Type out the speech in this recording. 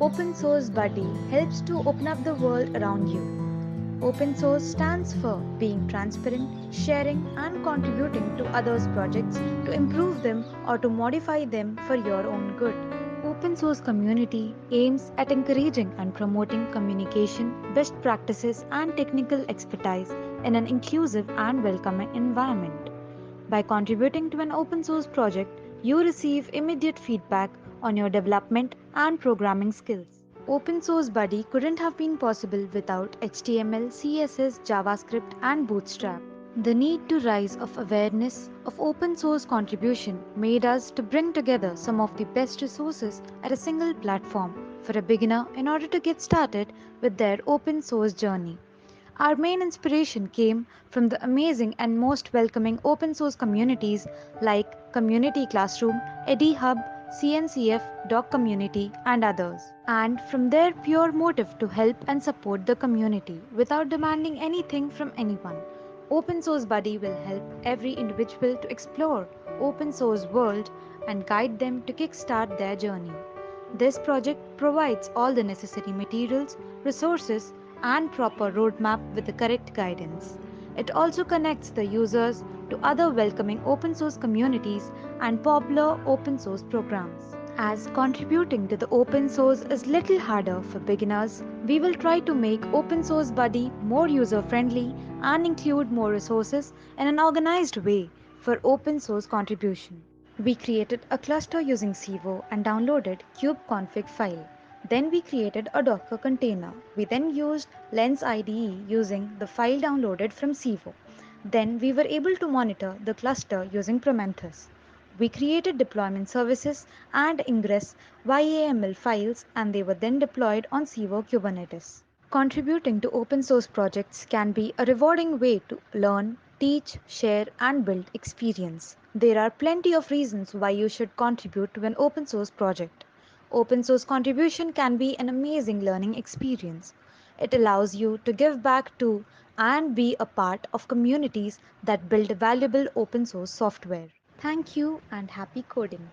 Open Source Buddy helps to open up the world around you. Open source stands for being transparent, sharing, and contributing to others' projects to improve them or to modify them for your own good. Open source community aims at encouraging and promoting communication, best practices, and technical expertise in an inclusive and welcoming environment. By contributing to an open source project, you receive immediate feedback on your development and programming skills. Open Source Buddy couldn't have been possible without HTML, CSS, JavaScript, and Bootstrap. The need to rise of awareness of open source contribution made us to bring together some of the best resources at a single platform for a beginner in order to get started with their open source journey. Our main inspiration came from the amazing and most welcoming open source communities like Community Classroom, EdiHub, CNCF, Doc Community, and others. And from their pure motive to help and support the community without demanding anything from anyone. Open Source Buddy will help every individual to explore open source world and guide them to kickstart their journey. This project provides all the necessary materials, resources, and proper roadmap with the correct guidance. It also connects the users to other welcoming open source communities and popular open source programs. As contributing to the open source is little harder for beginners, we will try to make Open Source Buddy more user friendly and include more resources in an organized way for open source contribution. We created a cluster using Civo and downloaded kubeconfig file. Then we created a Docker container. We then used Lens IDE using the file downloaded from Civo. Then we were able to monitor the cluster using Prometheus. We created deployment services and ingress YAML files, and they were then deployed on Civo Kubernetes. Contributing to open source projects can be a rewarding way to learn, teach, share, and build experience. There are plenty of reasons why you should contribute to an open source project. Open source contribution can be an amazing learning experience. It allows you to give back to and be a part of communities that build valuable open source software. Thank you and happy coding.